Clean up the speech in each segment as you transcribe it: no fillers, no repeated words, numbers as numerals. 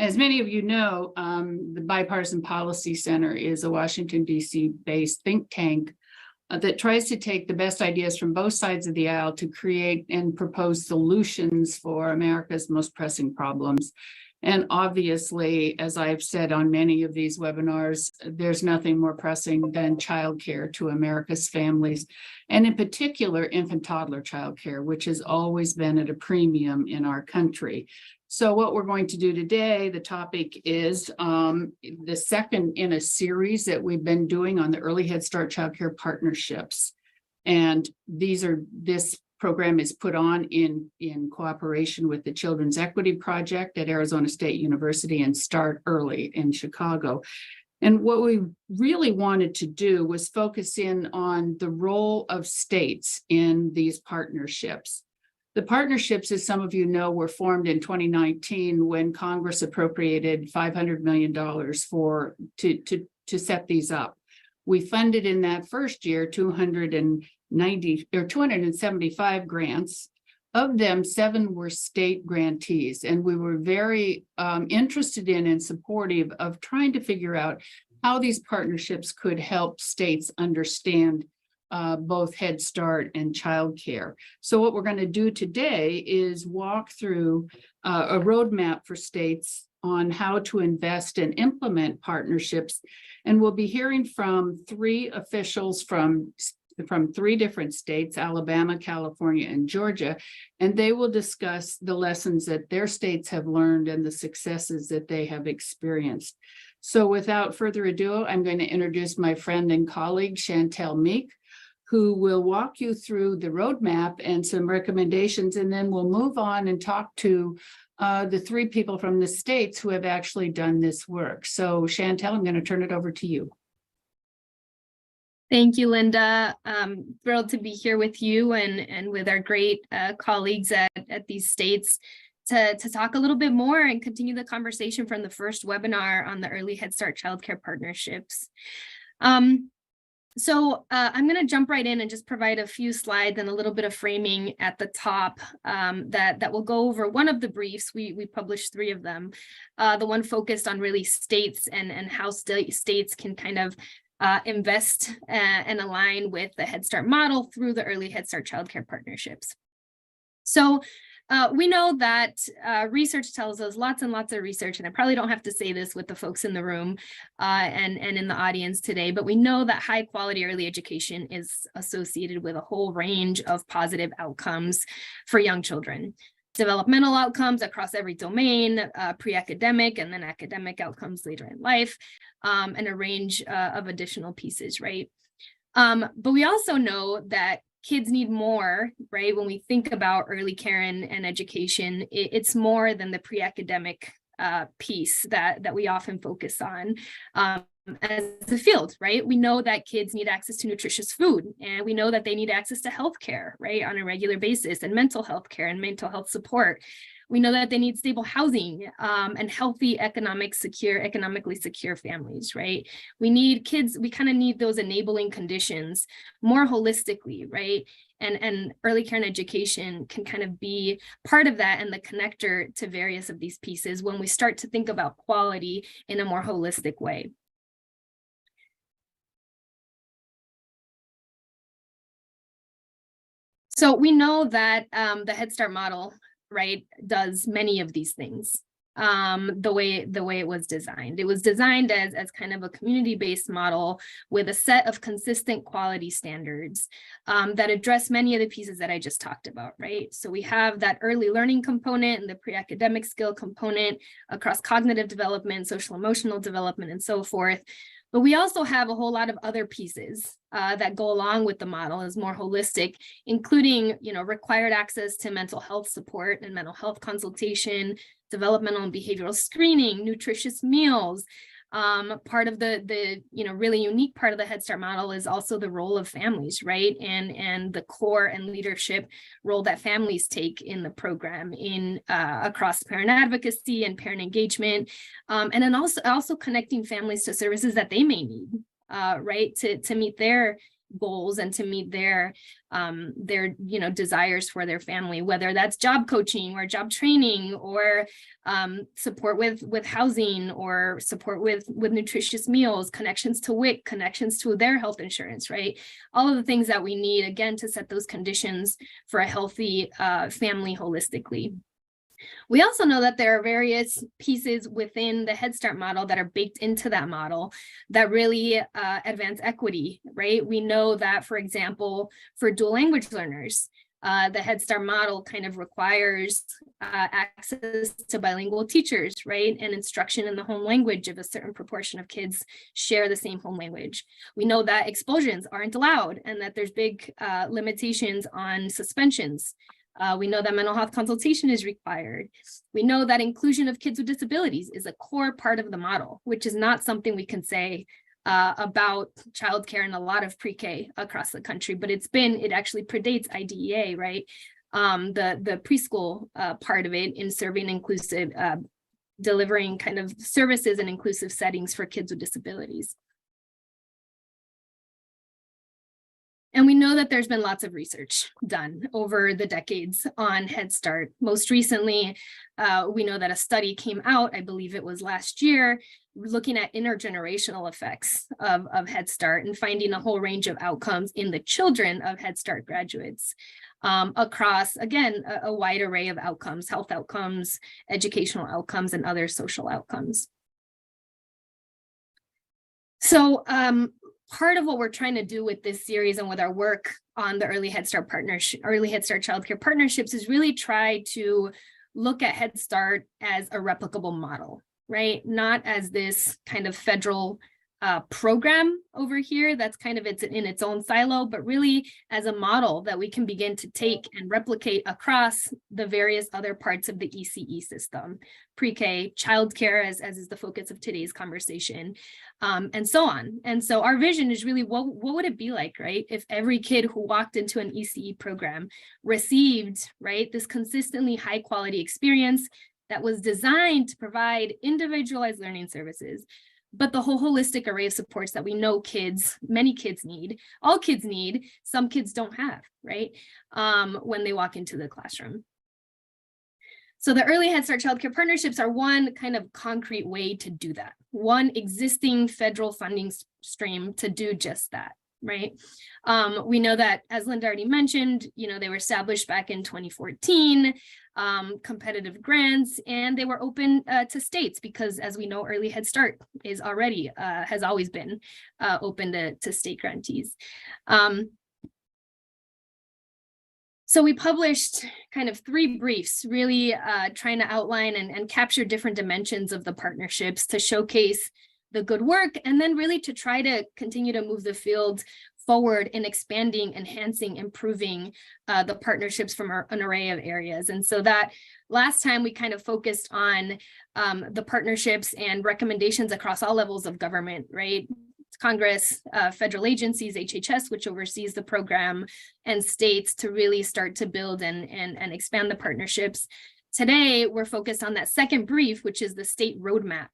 As many of you know, the Bipartisan Policy Center is a Washington, D.C. based think tank that tries to take the best ideas from both sides of the aisle to create and propose solutions for America's most pressing problems. And obviously, as I've said on many of these webinars, there's nothing more pressing than childcare to America's families, and in particular, infant-toddler childcare, which has always been at a premium in our country. So what we're going to do today, the topic is the second in a series that we've been doing on the Early Head Start Childcare Partnerships. And this program is put on in cooperation with the Children's Equity Project at Arizona State University and Start Early in Chicago. And what we really wanted to do was focus in on the role of states in these partnerships. The partnerships, as some of you know, were formed in 2019 when Congress appropriated $500 million to set these up. We funded in that first year 275 grants. Of them, 7 were state grantees, and we were very interested in and supportive of trying to figure out how these partnerships could help states understand both Head Start and childcare. So what we're going to do today is walk through a roadmap for states on how to invest and implement partnerships. And we'll be hearing from 3 officials from 3 different states, Alabama, California, and Georgia, and they will discuss the lessons that their states have learned and the successes that they have experienced. So without further ado, I'm going to introduce my friend and colleague, Chantel Meek, who will walk you through the roadmap and some recommendations, and then we'll move on and talk to the 3 people from the states who have actually done this work. So Chantel, I'm going to turn it over to you. Thank you, Linda. Thrilled to be here with you and with our great colleagues at these states to talk a little bit more and continue the conversation from the first webinar on the Early Head Start Childcare Partnerships. So I'm going to jump right in and just provide a few slides and a little bit of framing at the top that will go over one of the briefs. We published 3 of them. The one focused on really states and how states can kind of invest and align with the Head Start model through the Early Head Start Childcare Partnerships. So we know that research tells us, lots and lots of research, and I probably don't have to say this with the folks in the room and in the audience today, but we know that high quality early education is associated with a whole range of positive outcomes for young children. Developmental outcomes across every domain, pre-academic and then academic outcomes later in life, and a range of additional pieces, right? But we also know that kids need more, right? When we think about early care and education, it's more than the pre-academic piece that we often focus on as a field, right? We know that kids need access to nutritious food, and we know that they need access to healthcare, right, on a regular basis, and mental health care and mental health support. We know that they need stable housing and healthy, economically secure families, right? We need kids, we kind of need those enabling conditions more holistically, right? And early care and education can kind of be part of that and the connector to various of these pieces when we start to think about quality in a more holistic way. So we know that the Head Start model, right, does many of these things the way it was designed. It was designed as kind of a community-based model with a set of consistent quality standards that address many of the pieces that I just talked about, right? So we have that early learning component and the pre-academic skill component across cognitive development, social emotional development, and so forth. But we also have a whole lot of other pieces that go along with the model as more holistic, including, required access to mental health support and mental health consultation, developmental and behavioral screening, nutritious meals. Part of the really unique part of the Head Start model is also the role of families, right? And the core and leadership role that families take in the program in across parent advocacy and parent engagement, and then also connecting families to services that they may need, right, to meet their goals and to meet their desires for their family, whether that's job coaching or job training or support with housing or support with nutritious meals, connections to WIC, connections to their health insurance, right? All of the things that we need, again, to set those conditions for a healthy family holistically. We also know that there are various pieces within the Head Start model that are baked into that model that really advance equity, right? We know that, for example, for dual language learners, the Head Start model kind of requires access to bilingual teachers, right? And instruction in the home language if a certain proportion of kids share the same home language. We know that expulsions aren't allowed and that there's big limitations on suspensions. We know that mental health consultation is required. We know that inclusion of kids with disabilities is a core part of the model, which is not something we can say about childcare in a lot of pre-K across the country, but it actually predates IDEA, right? The preschool part of it in serving inclusive, delivering kind of services and inclusive settings for kids with disabilities. And we know that there's been lots of research done over the decades on Head Start. Most recently, we know that a study came out, I believe it was last year, looking at intergenerational effects of Head Start and finding a whole range of outcomes in the children of Head Start graduates across, again, a wide array of outcomes, health outcomes, educational outcomes, and other social outcomes. So, part of what we're trying to do with this series and with our work on the Early Head Start childcare partnerships is really try to look at Head Start as a replicable model, right? Not as this kind of federal program over here that's kind of in its own silo, but really as a model that we can begin to take and replicate across the various other parts of the ECE system, pre-K, childcare, as is the focus of today's conversation, and so on. And so our vision is really what would it be like, right? If every kid who walked into an ECE program received, right, this consistently high quality experience that was designed to provide individualized learning services, but the whole holistic array of supports that we know many kids need, all kids need, some kids don't have, right? When they walk into the classroom. So the Early Head Start childcare partnerships are one kind of concrete way to do that, one existing federal funding stream to do just that, right? We know that, as Linda already mentioned, they were established back in 2014, competitive grants, and they were open to states because, as we know, Early Head Start is already, has always been open to state grantees. So we published kind of 3 briefs, really trying to outline and capture different dimensions of the partnerships to showcase the good work, and then really to try to continue to move the field forward in expanding, enhancing, improving the partnerships from an array of areas. And so that last time we kind of focused on the partnerships and recommendations across all levels of government, right? Congress, federal agencies, HHS, which oversees the program, and states to really start to build and expand the partnerships. Today, we're focused on that second brief, which is the state roadmap.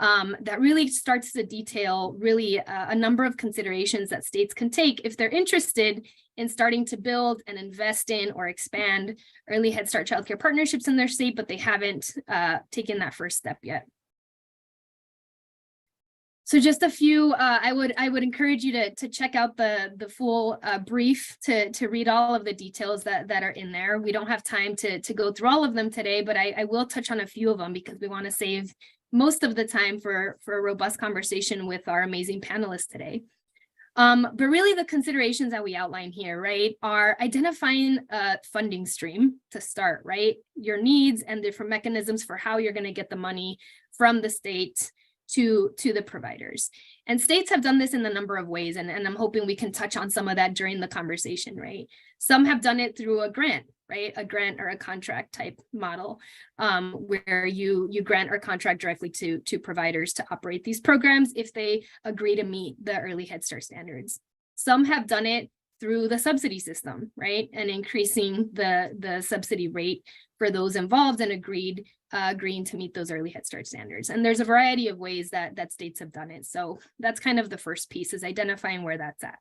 That really starts to detail really a number of considerations that states can take if they're interested in starting to build and invest in or expand Early Head Start childcare partnerships in their state, but they haven't taken that first step yet. So just a few, I would encourage you to check out the full brief to read all of the details that are in there. We don't have time to go through all of them today, but I will touch on a few of them because we want to save most of the time for a robust conversation with our amazing panelists today. But really the considerations that we outline here, right, are identifying a funding stream to start, right? Your needs and different mechanisms for how you're going to get the money from the state to the providers. And states have done this in a number of ways, and I'm hoping we can touch on some of that during the conversation, right? Some have done it through a grant, right? A grant or a contract type model, where you grant or contract directly to providers to operate these programs if they agree to meet the Early Head Start standards. Some have done it through the subsidy system, right? And increasing the subsidy rate for those involved and agreeing to meet those Early Head Start standards. And there's a variety of ways that states have done it. So that's kind of the first piece, is identifying where that's at.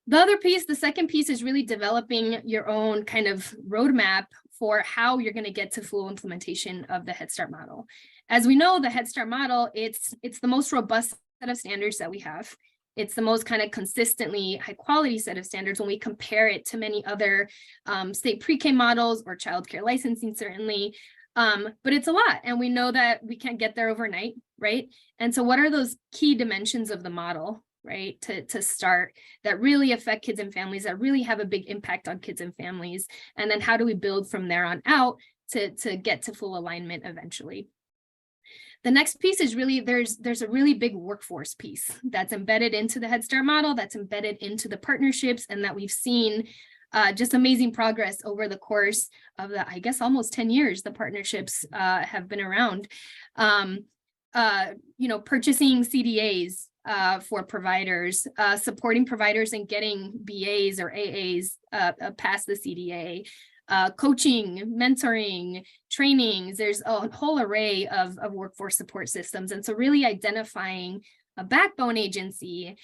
The other piece, the second piece, is really developing your own kind of roadmap for how you're going to get to full implementation of the Head Start model. As we know, the Head Start model, it's the most robust set of standards that we have. It's the most kind of consistently high quality set of standards when we compare it to many other state pre-K models or childcare licensing, certainly. But it's a lot, and we know that we can't get there overnight, right? And so what are those key dimensions of the model, right, to start, that really affect kids and families, that really have a big impact on kids and families? And then how do we build from there on out to get to full alignment eventually? The next piece is really, there's a really big workforce piece that's embedded into the Head Start model, that's embedded into the partnerships, and that we've seen just amazing progress over the course of the, I guess, almost 10 years the partnerships have been around. Purchasing CDAs for providers, supporting providers in getting BAs or AAs past the CDA, coaching, mentoring, trainings. There's a whole array of workforce support systems. And so really identifying a backbone agency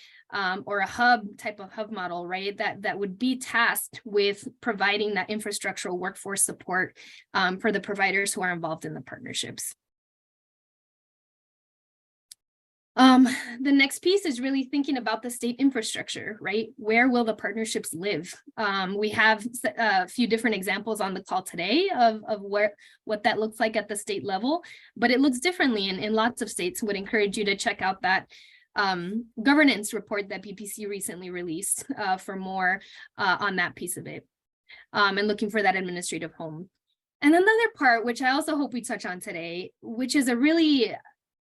or a type of hub model, right, that would be tasked with providing that infrastructural workforce support for the providers who are involved in the partnerships. The next piece is really thinking about the state infrastructure, right? Where will the partnerships live? We have a few different examples on the call today of what that looks like at the state level, but it looks differently in lots of states. Would encourage you to check out that governance report that BPC recently released for more on that piece of it, and looking for that administrative home. And another part, which I also hope we touch on today, which is a really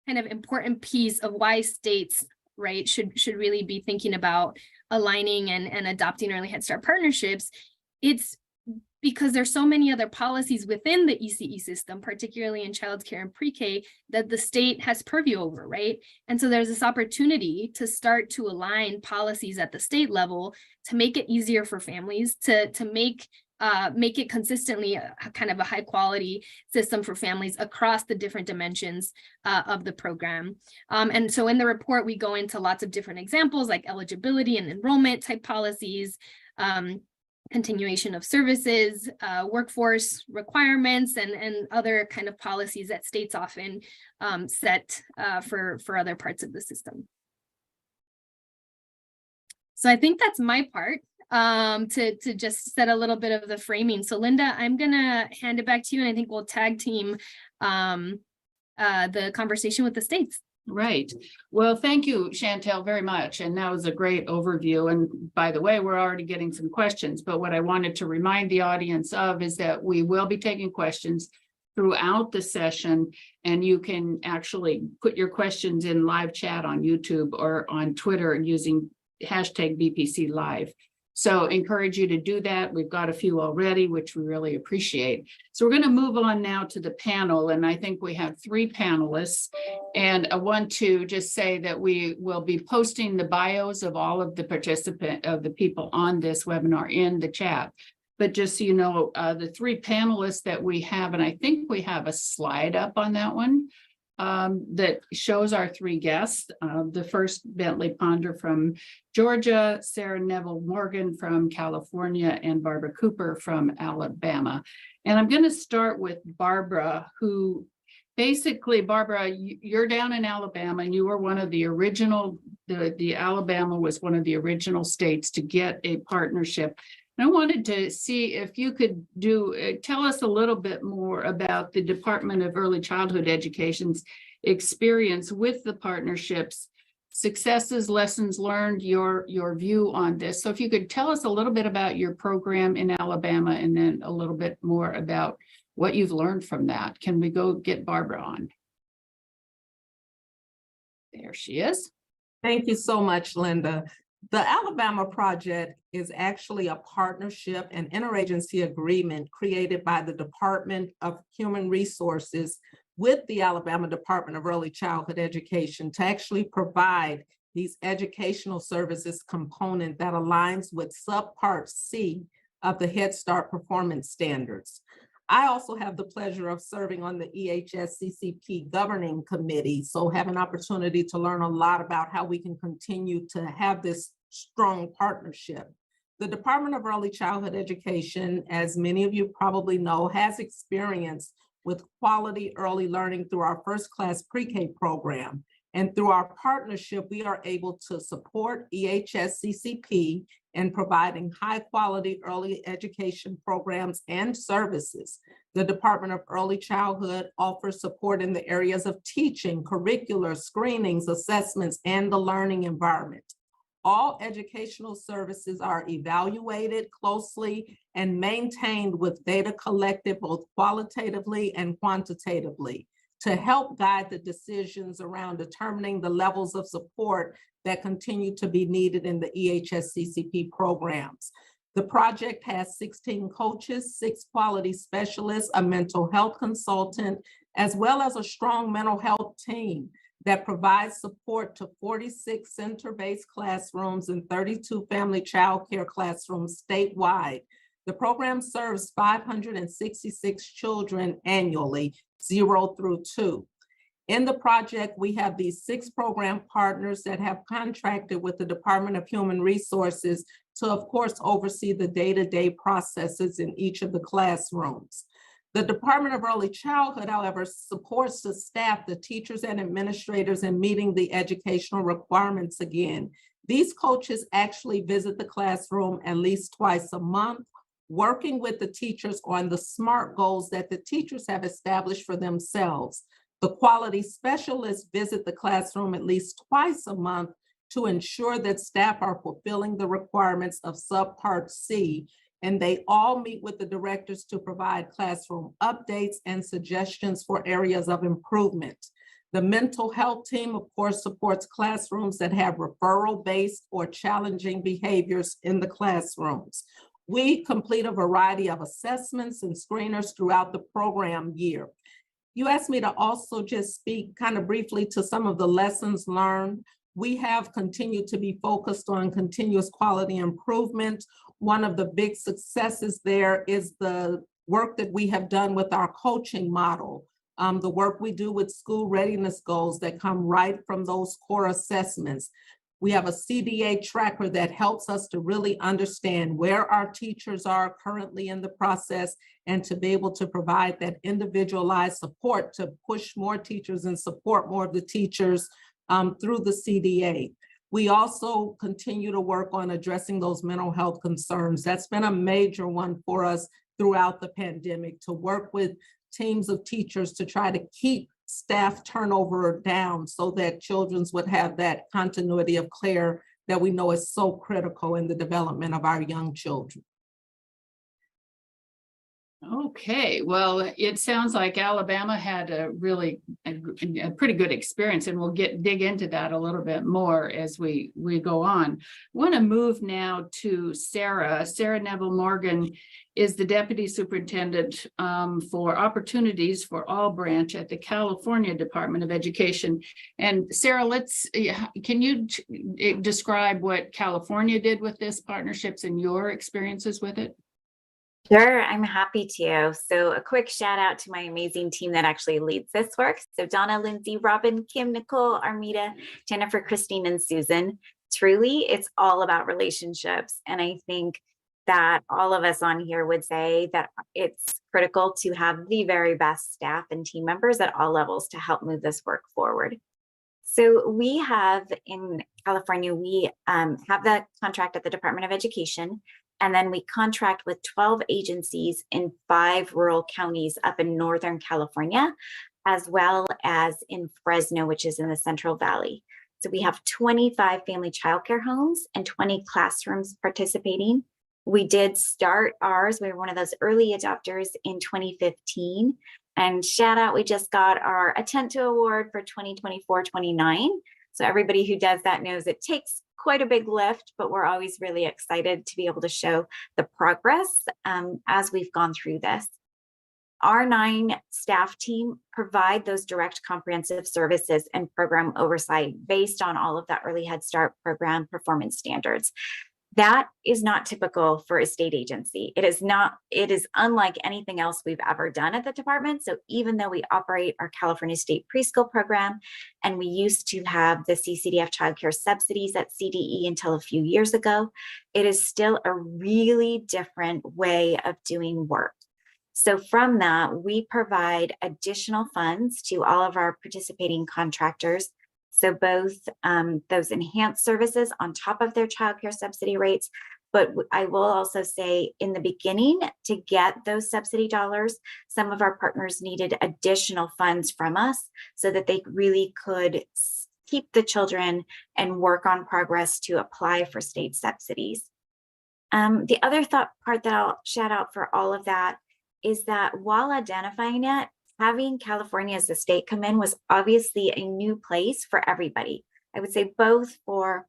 kind of important piece of why states, right, should really be thinking about aligning and adopting early Head Start partnerships. It's because there's so many other policies within the ECE system, particularly in childcare and pre-K, that the state has purview over, right? And so there's this opportunity to start to align policies at the state level to make it easier for families to make it consistently a kind of a high quality system for families across the different dimensions of the program. And so in the report, we go into lots of different examples like eligibility and enrollment type policies, continuation of services, workforce requirements, and other kind of policies that states often set for other parts of the system. So I think that's my part. To just set a little bit of the framing. So Linda, I'm gonna hand it back to you, and I think we'll tag team the conversation with the states. Right. Well, thank you, Chantel, very much. And that was a great overview. And by the way, we're already getting some questions, but what I wanted to remind the audience of is that we will be taking questions throughout the session, and you can actually put your questions in live chat on YouTube or on Twitter using hashtag BPC Live. So encourage you to do that. We've got a few already, which we really appreciate. So we're going to move on now to the panel. And I think we have 3 panelists. And I want to just say that we will be posting the bios of all of the people on this webinar in the chat. But just so you know, the 3 panelists that we have, and I think we have a slide up on that one, that shows our 3 guests. The first, Bentley Ponder from Georgia, Sarah Neville Morgan from California, and Barbara Cooper from Alabama. And I'm going to start with Barbara, who basically, Barbara, you're down in Alabama, and you were one of the original, the Alabama was one of the original states to get a partnership. I wanted to see if you could tell us a little bit more about the Department of Early Childhood Education's experience with the partnerships, successes, lessons learned, your view on this. So if you could tell us a little bit about your program in Alabama, and then a little bit more about what you've learned from that. Can we go get Barbara on? There she is. Thank you so much, Linda. The Alabama project is actually a partnership and interagency agreement created by the Department of Human Resources with the Alabama Department of Early Childhood Education to actually provide these educational services component that aligns with subpart C of the Head Start performance standards. I also have the pleasure of serving on the EHS-CCP governing committee, so have an opportunity to learn a lot about how we can continue to have this strong partnership. The Department of Early Childhood Education, as many of you probably know, has experience with quality early learning through our first class pre-K program. And through our partnership, we are able to support EHS-CCP in providing high quality early education programs and services. The Department of Early Childhood offers support in the areas of teaching, curricular, screenings, assessments, and the learning environment. All educational services are evaluated closely and maintained with data collected both qualitatively and quantitatively to help guide the decisions around determining the levels of support that continue to be needed in the EHS-CCP programs. The project has 16 coaches, 6 quality specialists, a mental health consultant, as well as a strong mental health team that provides support to 46 center-based classrooms and 32 family child care classrooms statewide. The program serves 566 children annually, 0 through 2. In the project, we have these 6 program partners that have contracted with the Department of Human Resources to, of course, oversee the day-to-day processes in each of the classrooms. The Department of Early Childhood, however, supports the staff, the teachers and administrators in meeting the educational requirements again. These coaches actually visit the classroom at least twice a month, working with the teachers on the SMART goals that the teachers have established for themselves. The quality specialists visit the classroom at least twice a month to ensure that staff are fulfilling the requirements of Subpart C, and they all meet with the directors to provide classroom updates and suggestions for areas of improvement. The mental health team, of course, supports classrooms that have referral-based or challenging behaviors in the classrooms. We complete a variety of assessments and screeners throughout the program year. You asked me to also just speak kind of briefly to some of the lessons learned. We have continued to be focused on continuous quality improvement. One of the big successes there is the work that we have done with our coaching model, the work we do with school readiness goals that come right from those core assessments. We have a CDA tracker that helps us to really understand where our teachers are currently in the process and to be able to provide that individualized support to push more teachers and support more of the teachers through the CDA. We also continue to work on addressing those mental health concerns. That's been a major one for us throughout the pandemic, to work with teams of teachers to try to keep staff turnover down so that children would have that continuity of care that we know is so critical in the development of our young children. Okay, well, it sounds like Alabama had a pretty good experience, and we'll dig into that a little bit more as we go on. I want to move now to Sarah. Sarah Neville Morgan is the Deputy Superintendent for Opportunities for All Branch at the California Department of Education. And Sarah, can you describe what California did with this partnerships and your experiences with it? Sure, I'm happy to. So a quick shout out to my amazing team that actually leads this work. So Donna, Lindsay, Robin, Kim, Nicole, Armida, Jennifer, Christine, and Susan. Truly, it's all about relationships. And I think that all of us on here would say that it's critical to have the very best staff and team members at all levels to help move this work forward. So we have in California, we have the contract at the Department of Education. And then we contract with 12 agencies in 5 rural counties up in Northern California, as well as in Fresno, which is in the Central Valley. So we have 25 family childcare homes and 20 classrooms participating. We did start ours. We were one of those early adopters in 2015. And shout out, we just got our Atento Award for 2024-29. So everybody who does that knows it takes quite a big lift, but we're always really excited to be able to show the progress as we've gone through this. Our 9 staff team provide those direct comprehensive services and program oversight based on all of that early Head Start program performance standards. That is not typical for a state agency. It is not, it is unlike anything else we've ever done at the department. So even though we operate our California State Preschool Program, and we used to have the CCDF childcare subsidies at CDE until a few years ago, it is still a really different way of doing work. So from that, we provide additional funds to all of our participating contractors. So both those enhanced services on top of their childcare subsidy rates, but I will also say in the beginning, to get those subsidy dollars, some of our partners needed additional funds from us so that they really could keep the children and work on progress to apply for state subsidies. The other part that I'll shout out for all of that is that while identifying it, having California as the state come in was obviously a new place for everybody. I would say both for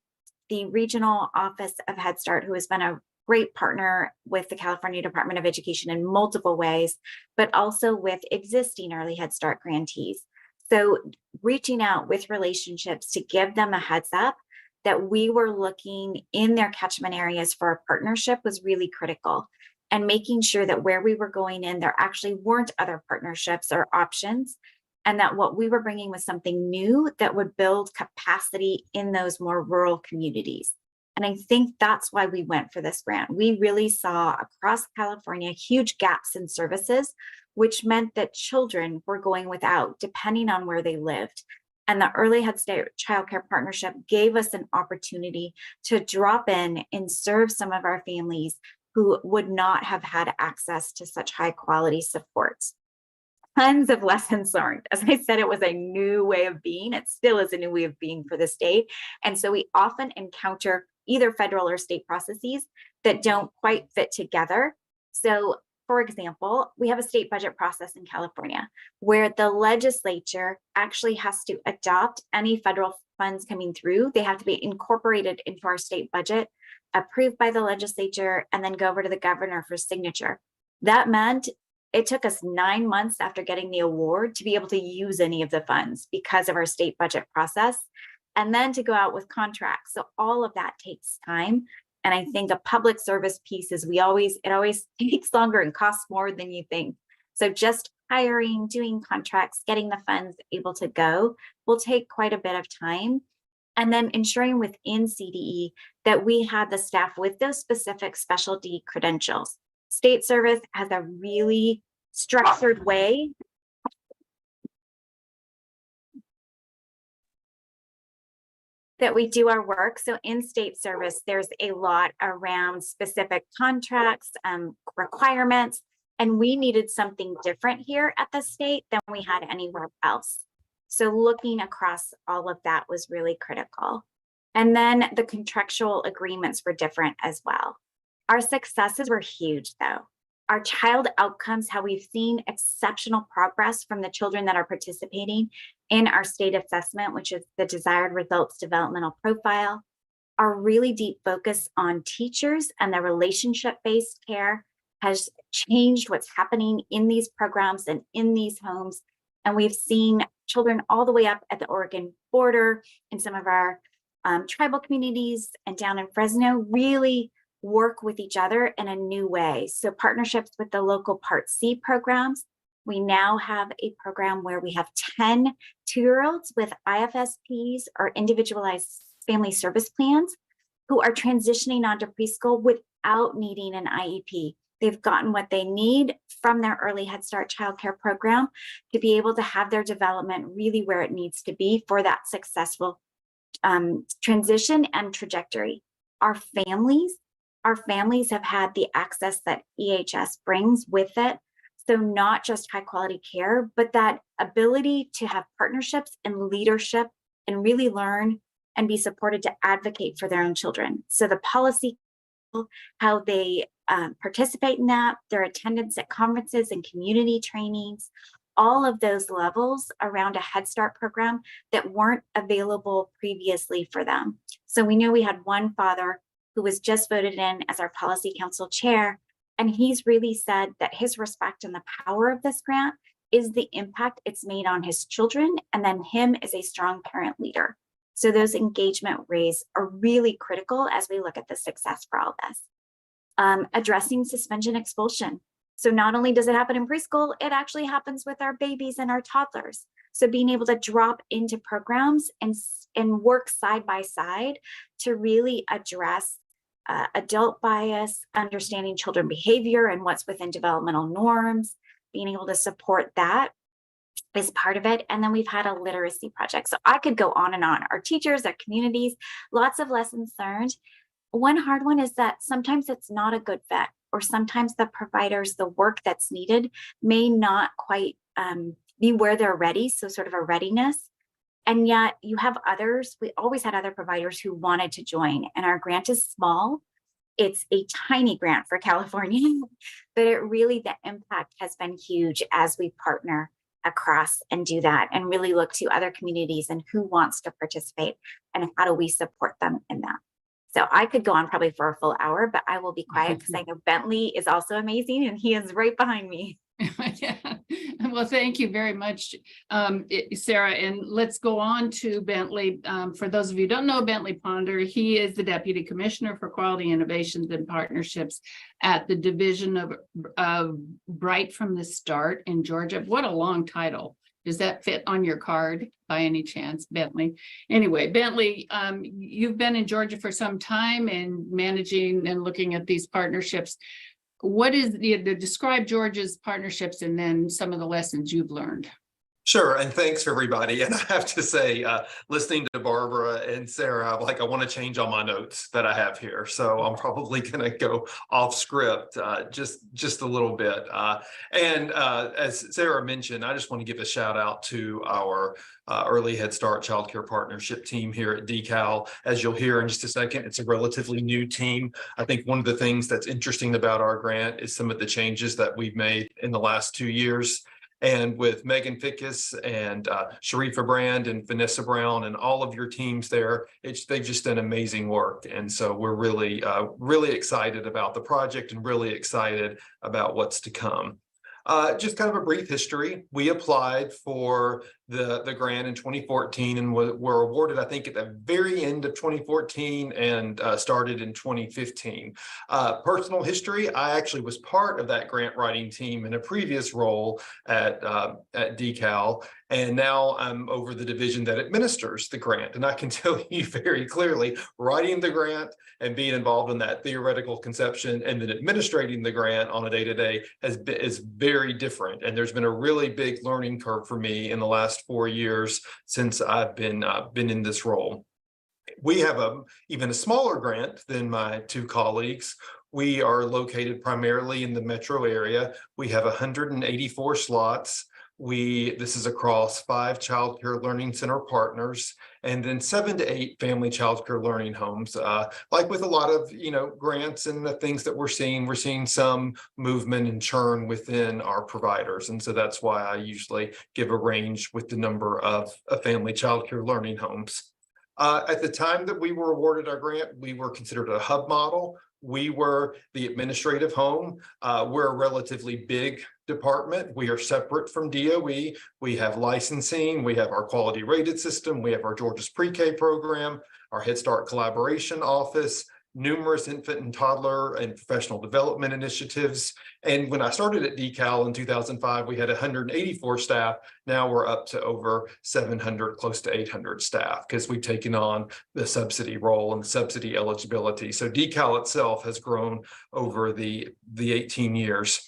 the regional office of Head Start, who has been a great partner with the California Department of Education in multiple ways, but also with existing early Head Start grantees. So reaching out with relationships to give them a heads up that we were looking in their catchment areas for a partnership was really critical. And making sure that where we were going in, there actually weren't other partnerships or options, and that what we were bringing was something new that would build capacity in those more rural communities. And I think that's why we went for this grant. We really saw across California huge gaps in services, which meant that children were going without depending on where they lived. And the Early Head Start Childcare Partnership gave us an opportunity to drop in and serve some of our families who would not have had access to such high quality supports. Tons of lessons learned. As I said, it was a new way of being. It still is a new way of being for the state. And so we often encounter either federal or state processes that don't quite fit together. So for example, we have a state budget process in California where the legislature actually has to adopt any federal funds coming through. They have to be incorporated into our state budget, approved by the legislature, and then go over to the governor for signature. That meant it took us 9 months after getting the award to be able to use any of the funds because of our state budget process, and then to go out with contracts. So all of that takes time. And I think a public service piece is it always takes longer and costs more than you think. So just hiring, doing contracts, getting the funds able to go will take quite a bit of time. And then ensuring within CDE that we had the staff with those specific specialty credentials. State service has a really structured way that we do our work. So in state service, there's a lot around specific contracts, requirements, and we needed something different here at the state than we had anywhere else. So looking across all of that was really critical. And then the contractual agreements were different as well. Our successes were huge though. Our child outcomes, how we've seen exceptional progress from the children that are participating in our state assessment, which is the desired results developmental profile. Our really deep focus on teachers and the relationship-based care has changed what's happening in these programs and in these homes. And we've seen children all the way up at the Oregon border in some of our tribal communities and down in Fresno really work with each other in a new way. So partnerships with the local Part C programs. We now have a program where we have 10 2-year-olds with IFSPs or individualized family service plans who are transitioning onto preschool without needing an IEP. They've gotten what they need from their early Head Start childcare program to be able to have their development really where it needs to be for that successful transition and trajectory. Our families have had the access that EHS brings with it. So not just high quality care, but that ability to have partnerships and leadership and really learn and be supported to advocate for their own children. So the policy, how they participate in that, their attendance at conferences and community trainings, all of those levels around a Head Start program that weren't available previously for them. So we know we had one father who was just voted in as our policy council chair, and he's really said that his respect and the power of this grant is the impact it's made on his children and then him as a strong parent leader. So those engagement rates are really critical as we look at the success for all this. Addressing suspension expulsion. So not only does it happen in preschool, it actually happens with our babies and our toddlers. So being able to drop into programs and work side by side to really address adult bias, understanding children behavior and what's within developmental norms, being able to support that is part of it. And then we've had a literacy project. So I could go on and on. Our teachers, our communities, lots of lessons learned. One hard one is that sometimes it's not a good fit, or sometimes the providers, the work that's needed may not quite be where they're ready. So sort of a readiness. And yet you have others, we always had other providers who wanted to join, and our grant is small. It's a tiny grant for California, but it really, the impact has been huge as we partner across and do that and really look to other communities and who wants to participate and how do we support them in that. So I could go on probably for a full hour, but I will be quiet because I know Bentley is also amazing and he is right behind me. Yeah. Well, thank you very much, Sarah. And let's go on to Bentley. For those of you who don't know Bentley Ponder, he is the Deputy Commissioner for Quality Innovations and Partnerships at the Division of Bright from the Start in Georgia. What a long title. Does that fit on your card by any chance, Bentley? Anyway, Bentley, you've been in Georgia for some time and managing and looking at these partnerships. What is describe Georgia's partnerships and then some of the lessons you've learned? Sure, and thanks everybody. And I have to say, listening to Barbara and Sarah, I want to change all my notes that I have here. So I'm probably going to go off script just a little bit. As Sarah mentioned, I just want to give a shout out to our Early Head Start Child Care Partnership team here at DeKalb. As you'll hear in just a second, it's a relatively new team. I think one of the things that's interesting about our grant is some of the changes that we've made in the last 2 years. And with Megan Fickus and Sharifa Brand and Vanessa Brown and all of your teams there, they've just done amazing work. And so we're really, really excited about the project and really excited about what's to come. Just kind of a brief history. We applied for the grant in 2014 and were awarded, I think, at the very end of 2014 and started in 2015. Personal history, I actually was part of that grant writing team in a previous role at DeKalb, and now I'm over the division that administers the grant. And I can tell you very clearly, writing the grant and being involved in that theoretical conception and then administrating the grant on a day-to-day is very different. And there's been a really big learning curve for me in the last 4 years since I've been in this role. We have even a smaller grant than my two colleagues. We are located primarily in the metro area. We have 184 slots. This is across 5 child care learning center partners, and then 7 to 8 family child care learning homes. Like with a lot of grants and the things that we're seeing some movement and churn within our providers, and so that's why I usually give a range with the number of family child care learning homes. At the time that we were awarded our grant, we were considered a hub model. We were the administrative home. We're a relatively big department. We are separate from DOE. We have licensing. We have our quality rated system. We have our Georgia's pre-K program, our Head Start collaboration office, numerous infant and toddler and professional development initiatives. And when I started at DeKalb in 2005, we had 184 staff. Now we're up to over 700, close to 800 staff, because we've taken on the subsidy role and subsidy eligibility. So DeKalb itself has grown over the 18 years.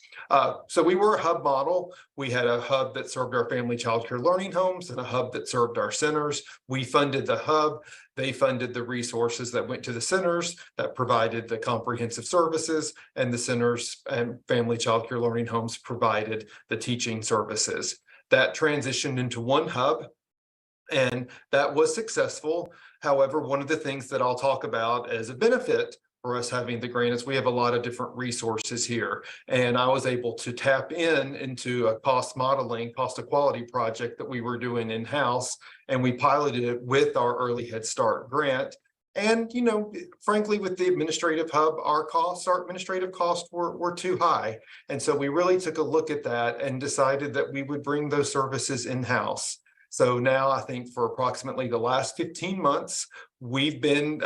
So we were a hub model. We had a hub that served our family child care learning homes and a hub that served our centers. We funded the hub. They funded the resources that went to the centers that provided the comprehensive services, and the centers and family child care learning homes provided the teaching services. That transitioned into one hub, and that was successful. However, one of the things that I'll talk about as a benefit for us having the grant is we have a lot of different resources here. And I was able to tap into a cost of quality project that we were doing in-house, and we piloted it with our Early Head Start grant. And, frankly, with the administrative hub, our administrative costs were too high. And so we really took a look at that and decided that we would bring those services in-house. So now I think for approximately the last 15 months, we've been,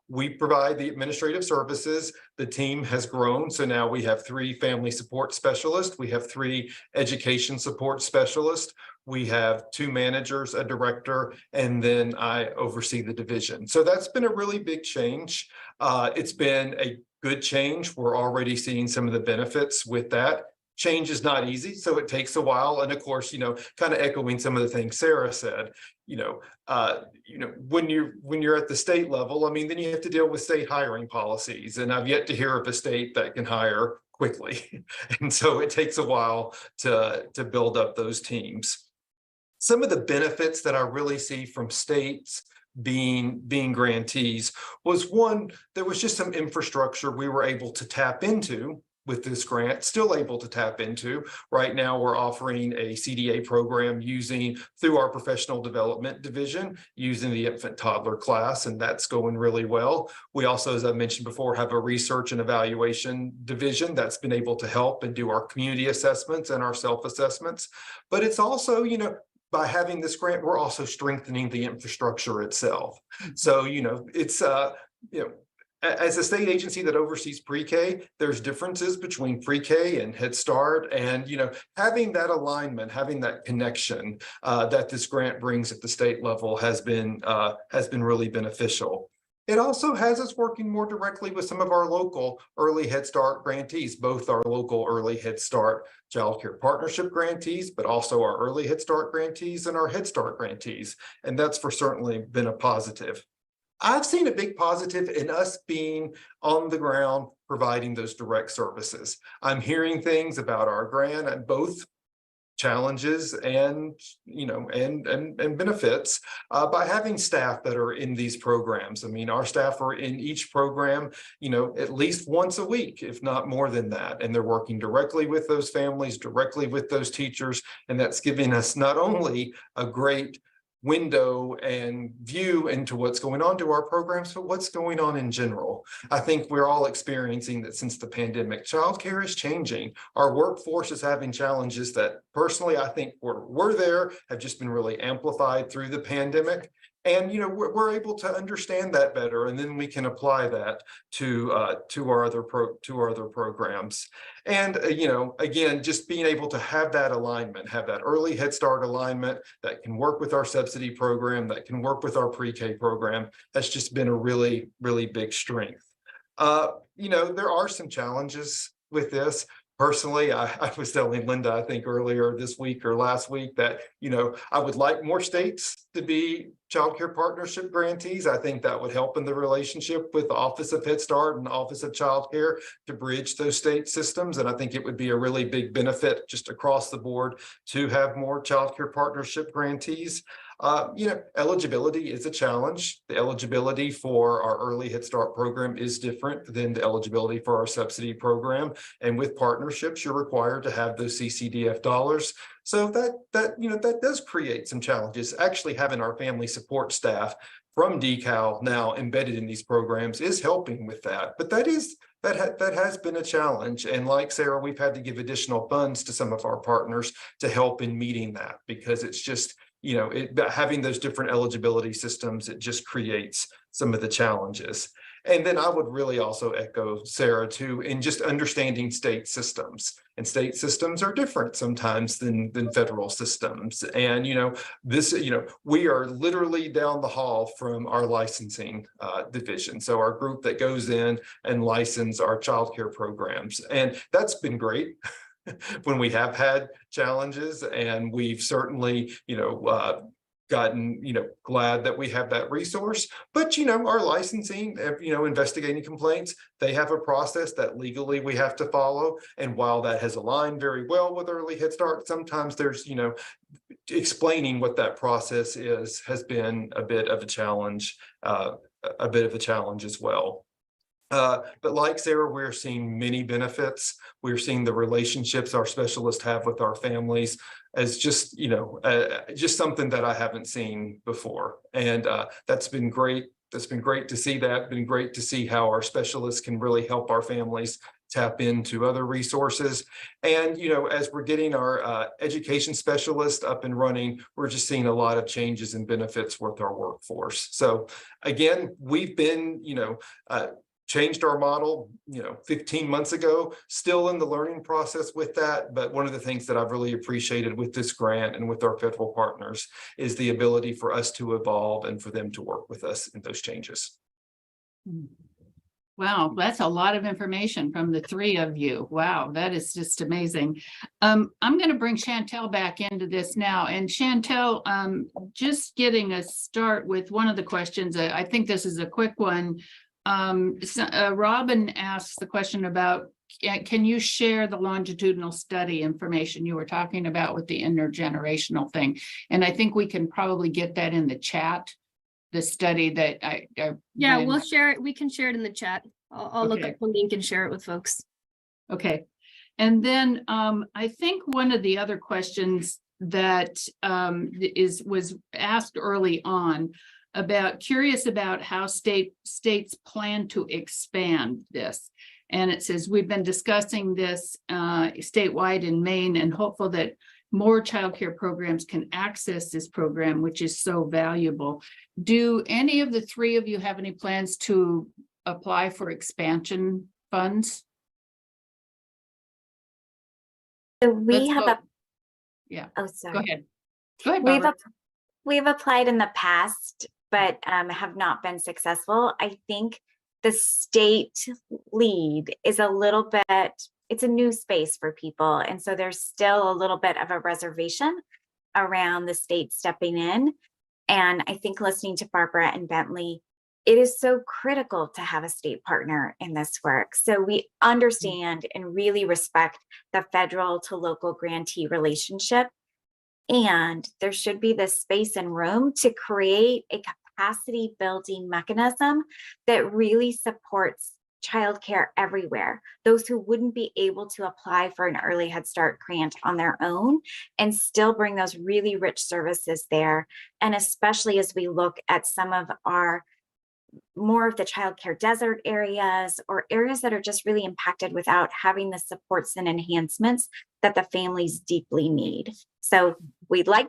we provide the administrative services. The team has grown. So now we have 3 family support specialists. We have 3 education support specialists. We have 2 managers, a director, and then I oversee the division. So that's been a really big change. It's been a good change. We're already seeing some of the benefits with that. Change is not easy, so it takes a while. And of course, kind of echoing some of the things Sarah said, when you're at the state level, I mean, then you have to deal with state hiring policies. And I've yet to hear of a state that can hire quickly. And so it takes a while to build up those teams. Some of the benefits that I really see from states being grantees was, one, there was just some infrastructure we were able to tap into with this grant, still able to tap into. Right now, we're offering a CDA program through our professional development division, using the infant toddler class, and that's going really well. We also, as I mentioned before, have a research and evaluation division that's been able to help and do our community assessments and our self-assessments. But it's also, by having this grant, we're also strengthening the infrastructure itself. So, it's, as a state agency that oversees pre-K, there's differences between pre-K and Head Start, and having that alignment, having that connection that this grant brings at the state level has been really beneficial. It also has us working more directly with some of our local early Head Start grantees, both our local early Head Start Child Care Partnership grantees, but also our early Head Start grantees and our Head Start grantees, and that's certainly been a positive. I've seen a big positive in us being on the ground, providing those direct services. I'm hearing things about our grant and both challenges and benefits by having staff that are in these programs. I mean, our staff are in each program, at least once a week, if not more than that. And they're working directly with those families, directly with those teachers. And that's giving us not only a great window and view into what's going on to our programs, but what's going on in general. I think we're all experiencing that since the pandemic, childcare is changing. Our workforce is having challenges that personally, I think were there, have just been really amplified through the pandemic. And we're able to understand that better, and then we can apply that to our other programs. And again, just being able to have that alignment, have that early Head Start alignment that can work with our subsidy program, that can work with our pre-K program, that's just been a really, really big strength. There are some challenges with this. Personally, I was telling Linda, I think earlier this week or last week, that, I would like more states to be Child Care Partnership grantees. I think that would help in the relationship with the Office of Head Start and the Office of Child Care to bridge those state systems. And I think it would be a really big benefit just across the board to have more Child Care Partnership grantees. Eligibility is a challenge. The eligibility for our early Head Start program is different than the eligibility for our subsidy program. And with partnerships, you're required to have those CCDF dollars. So that does create some challenges. Actually, having our family support staff from DCAL now embedded in these programs is helping with that. But that has been a challenge. And like Sarah, we've had to give additional funds to some of our partners to help in meeting that, because it's just, having those different eligibility systems, it just creates some of the challenges. And then I would really also echo Sarah too, in just understanding state systems. And state systems are different sometimes than federal systems. And, we are literally down the hall from our licensing division. So our group that goes in and license our childcare programs. And that's been great. When we have had challenges, and we've certainly, gotten, glad that we have that resource. But, our licensing, investigating complaints, they have a process that legally we have to follow. And while that has aligned very well with early Head Start, sometimes there's, explaining what that process is has been a bit of a challenge as well. But like Sarah, we're seeing many benefits. We're seeing the relationships our specialists have with our families as just, just something that I haven't seen before. And that's been great. That's been great to see that. Been great to see how our specialists can really help our families tap into other resources. And, as we're getting our education specialist up and running, we're just seeing a lot of changes and benefits with our workforce. So again, we've been, changed our model, 15 months ago, still in the learning process with that. But one of the things that I've really appreciated with this grant and with our federal partners is the ability for us to evolve and for them to work with us in those changes. Wow, that's a lot of information from the three of you. Wow, that is just amazing. I'm going to bring Chantel back into this now. And Chantel, just getting a start with one of the questions, I think this is a quick one. Robin asked the question about, can you share the longitudinal study information you were talking about with the intergenerational thing? And I think we can probably get that in the chat. The study that yeah, we'll share it. We can share it in the chat. I'll look up the link and share it with folks. Okay. And then I think one of the other questions that was asked early on curious about how states plan to expand this. And it says, we've been discussing this statewide in Maine and hopeful that more childcare programs can access this program, which is so valuable. Do any of the three of you have any plans to apply for expansion funds? So we have yeah. Oh, sorry. Go ahead. Go ahead, we've applied in the past, but have not been successful. I think the state lead is a little bit, it's a new space for people. And so there's still a little bit of a reservation around the state stepping in. And I think listening to Barbara and Bentley, it is so critical to have a state partner in this work. So we understand and really respect the federal to local grantee relationship. And there should be the space and room to create a capacity building mechanism that really supports childcare everywhere. Those who wouldn't be able to apply for an early Head Start grant on their own and still bring those really rich services there. And especially as we look at some of our more of the childcare desert areas or areas that are just really impacted without having the supports and enhancements that the families deeply need. So we'd love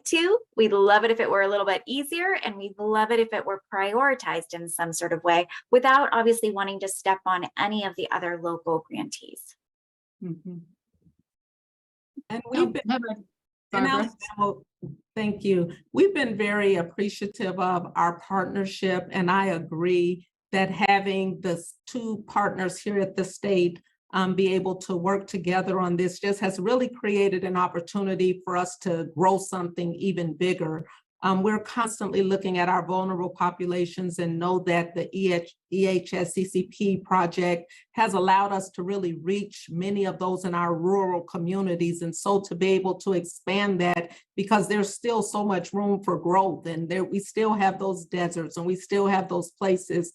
it if it were a little bit easier, and we'd love it if it were prioritized in some sort of way without obviously wanting to step on any of the other local grantees. Mm-hmm. And we've been, thank you. We've been very appreciative of our partnership, and I agree that having the two partners here at the state be able to work together on this just has really created an opportunity for us to grow something even bigger. We're constantly looking at our vulnerable populations and know that the EHS-CCP project has allowed us to really reach many of those in our rural communities. And so to be able to expand that, because there's still so much room for growth, and we still have those deserts and we still have those places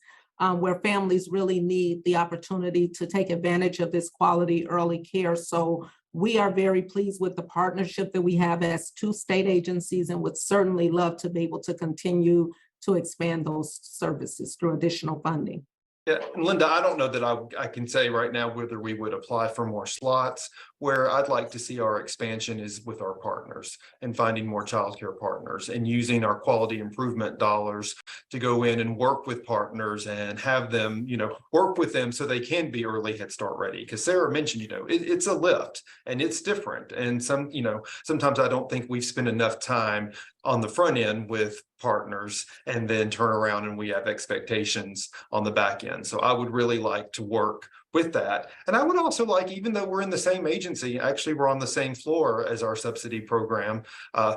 where families really need the opportunity to take advantage of this quality early care. So we are very pleased with the partnership that we have as two state agencies, and would certainly love to be able to continue to expand those services through additional funding. Yeah, and Linda, I don't know that I can say right now whether we would apply for more slots. Where I'd like to see our expansion is with our partners and finding more childcare partners and using our quality improvement dollars to go in and work with partners and have them, work with them so they can be early Head Start ready. Because Sarah mentioned, it's a lift and it's different. And sometimes I don't think we've spent enough time on the front end with partners and then turn around and we have expectations on the back end. So I would really like to work with that. And I would also like, even though we're in the same agency, actually we're on the same floor as our subsidy program,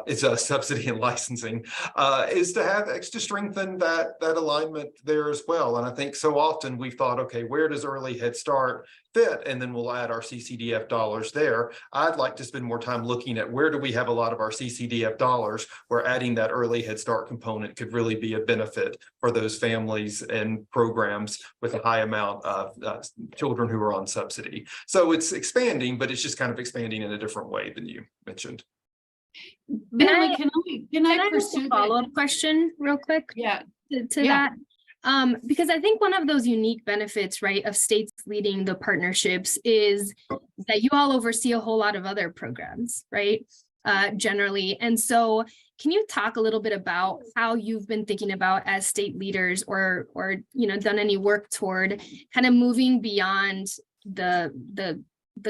it's a subsidy and licensing, is to strengthen that alignment there as well. And I think so often we've thought, okay, where does early Head Start fit? And then we'll add our CCDF dollars there. I'd like to spend more time looking at where do we have a lot of our CCDF dollars, where adding that early Head Start component could really be a benefit for those families and programs with a high amount of children who are on subsidy. So it's expanding, but it's just kind of expanding in a different way than you mentioned. Bentley, can I pursue a follow-up question real quick? Yeah. To that. Because I think one of those unique benefits, right, of states leading the partnerships is that you all oversee a whole lot of other programs, right? Generally. And so can you talk a little bit about how you've been thinking about as state leaders or done any work toward kind of moving beyond the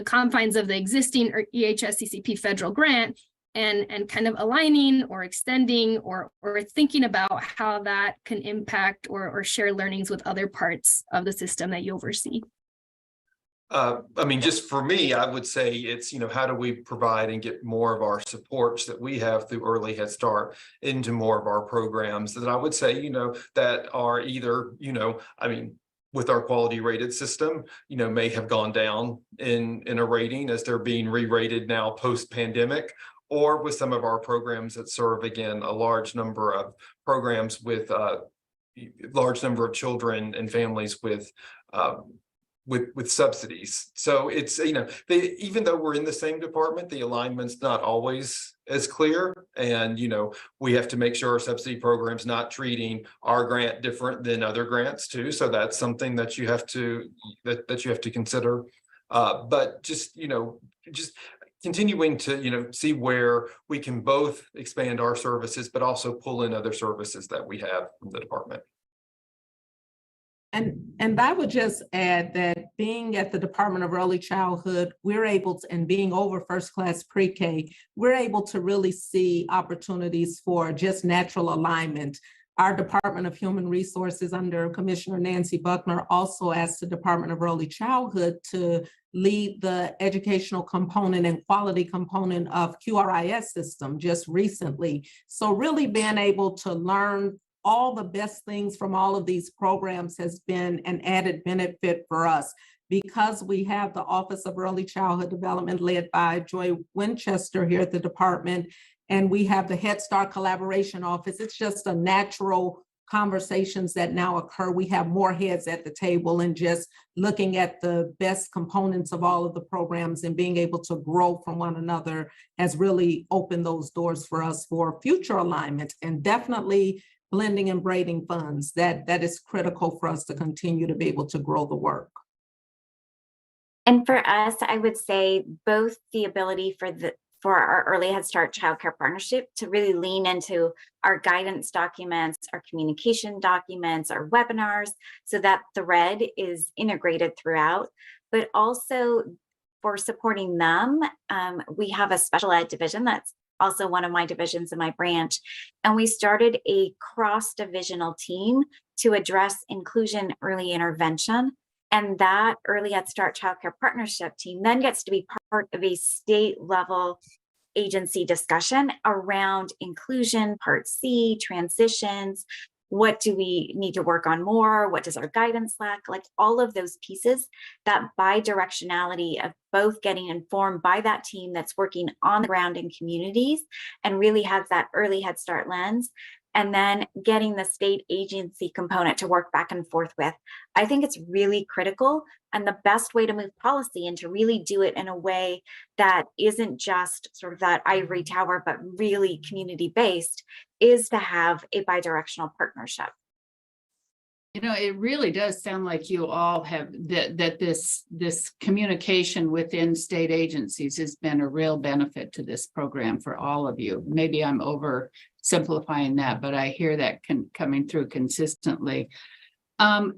confines of the existing or EHS-CCP federal grant and kind of aligning or extending or thinking about how that can impact or share learnings with other parts of the system that you oversee? I mean, just for me, I would say it's, how do we provide and get more of our supports that we have through Early Head Start into more of our programs that I would say, that are either, I mean, with our quality rated system, may have gone down in a rating as they're being re-rated now post-pandemic, or with some of our programs that serve, again, a large number of programs with large number of children and families with subsidies. So it's, even though we're in the same department, the alignment's not always as clear. And, we have to make sure our subsidy program's not treating our grant different than other grants too. So that's something that you have to, that you have to consider. But just continuing to, see where we can both expand our services, but also pull in other services that we have from the department. And I would just add that being at the Department of Early Childhood, we're able to, and being over first class pre-K, we're able to really see opportunities for just natural alignment. Our Department of Human Resources under Commissioner Nancy Buckner also asked the Department of Early Childhood to lead the educational component and quality component of QRIS system just recently. So really being able to learn all the best things from all of these programs has been an added benefit for us because we have the Office of Early Childhood Development led by Joy Winchester here at the department, and we have the Head Start Collaboration Office. It's just a natural conversations that now occur. We have more heads at the table and just looking at the best components of all of the programs and being able to grow from one another has really opened those doors for us for future alignment, and definitely blending and braiding funds. That is critical for us to continue to be able to grow the work. And for us, I would say both the ability for our Early Head Start Childcare Partnership to really lean into our guidance documents, our communication documents, our webinars, so that thread is integrated throughout, but also for supporting them, we have a special ed division that's also one of my divisions in my branch. And we started a cross-divisional team to address inclusion early intervention. And that Early Head Start Childcare Partnership team then gets to be part of a state level agency discussion around inclusion, Part C, transitions. What do we need to work on more? What does our guidance lack? Like all of those pieces, that bi-directionality of both getting informed by that team that's working on the ground in communities and really has that early Head Start lens, and then getting the state agency component to work back and forth with. I think it's really critical, and the best way to move policy and to really do it in a way that isn't just sort of that ivory tower, but really community-based, is to have a bi-directional partnership. It really does sound like you all have that this communication within state agencies has been a real benefit to this program for all of you. Maybe I'm oversimplifying that, but I hear that coming through consistently.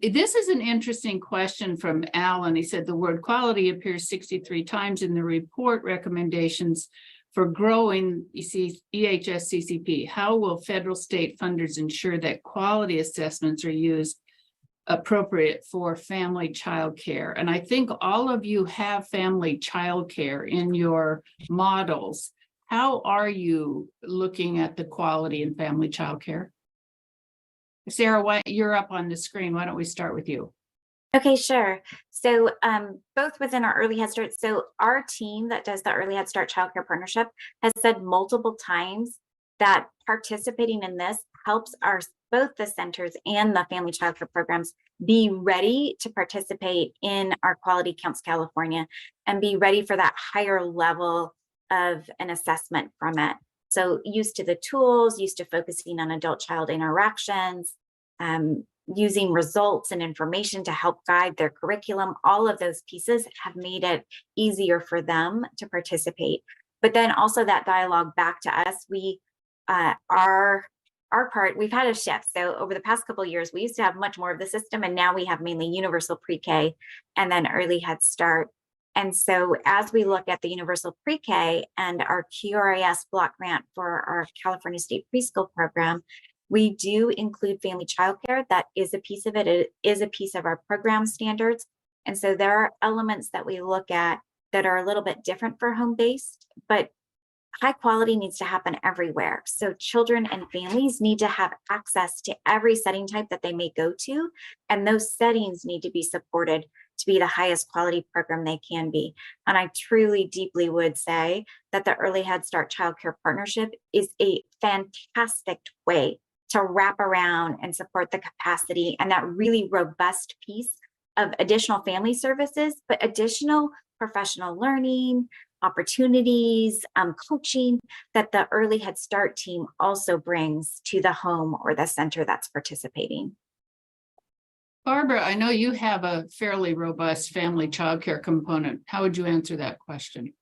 This is an interesting question from Alan. He said the word quality appears 63 times in the report recommendations for growing EHS-CCP. How will federal state funders ensure that quality assessments are used appropriate for family child care? And I think all of you have family child care in your models. How are you looking at the quality in family child care? Sarah, you're up on the screen. Why don't we start with you? Okay, sure. So both within our Early Head Start, so our team that does the Early Head Start Childcare Partnership has said multiple times that participating in this helps both the centers and the family childcare programs be ready to participate in our Quality Counts California and be ready for that higher level of an assessment from it. So used to the tools, used to focusing on adult-child interactions, using results and information to help guide their curriculum. All of those pieces have made it easier for them to participate. But then also that dialogue back to us, our part, we've had a shift. So over the past couple of years, we used to have much more of the system, and now we have mainly universal pre-K and then early Head Start. And so as we look at the universal pre-K and our QRAS block grant for our California State Preschool program, we do include family childcare. That is a piece of it. It is a piece of our program standards. And so there are elements that we look at that are a little bit different for home-based, but high quality needs to happen everywhere. So children and families need to have access to every setting type that they may go to, and those settings need to be supported to be the highest quality program they can be. And I truly, deeply would say that the Early Head Start Childcare Partnership is a fantastic way to wrap around and support the capacity and that really robust piece of additional family services, but additional professional learning, opportunities, coaching that the Early Head Start team also brings to the home or the center that's participating. Barbara, I know you have a fairly robust family childcare component. How would you answer that question?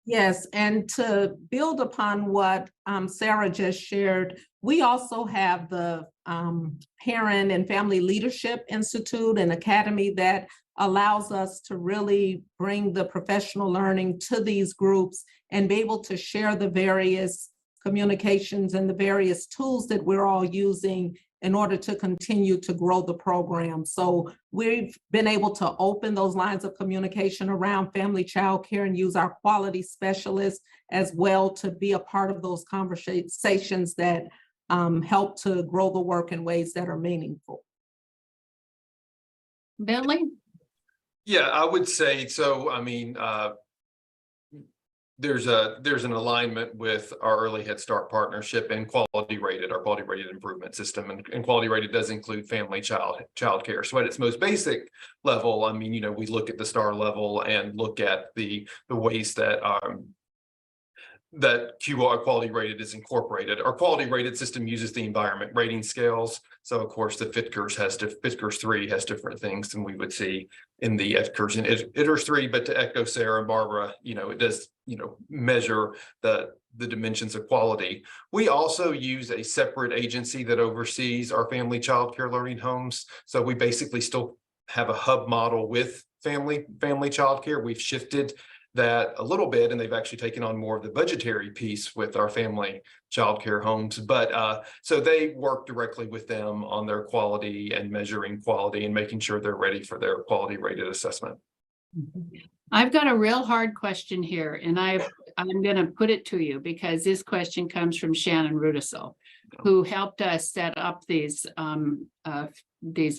Yes, and to build upon what Sarah just shared, we also have the Parent and Family Leadership Institute and Academy that allows us to really bring the professional learning to these groups and be able to share the various communications and the various tools that we're all using in order to continue to grow the program. So we've been able to open those lines of communication around family child care and use our quality specialists as well to be a part of those conversations that help to grow the work in ways that are meaningful. Bentley? Yeah, I would say so. I mean, there's an alignment with our Early Head Start partnership and quality rated, our quality rated improvement system, and quality rated does include family child care. So at its most basic level, I mean, we look at the star level and look at the ways that that QR quality rated is incorporated. Our quality rated system uses the environment rating scales. So of course the FITCRS 3 has different things than we would see in the FITCRS and ITERS 3, but to echo Sarah and Barbara, it does, measure the dimensions of quality. We also use a separate agency that oversees our family child care learning homes. So we basically still have a hub model with family child care. We've shifted that a little bit, and they've actually taken on more of the budgetary piece with our family childcare homes. But so they work directly with them on their quality and measuring quality and making sure they're ready for their quality rated assessment. I've got a real hard question here, and I'm going to put it to you because this question comes from Shannon Rudisill, who helped us set up these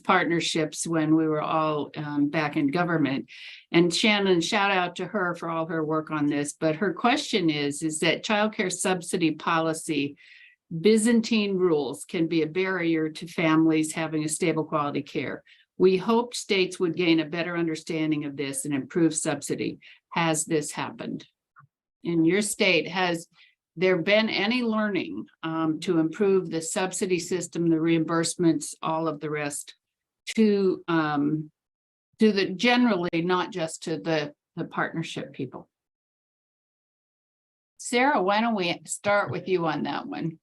partnerships when we were all back in government. And Shannon, shout out to her for all her work on this. But her question is that childcare subsidy policy Byzantine rules can be a barrier to families having a stable quality care. We hoped states would gain a better understanding of this and improve subsidy. Has this happened? In your state, has there been any learning to improve the subsidy system, the reimbursements, all of the rest to the generally, not just to the partnership people? Sarah, why don't we start with you on that one?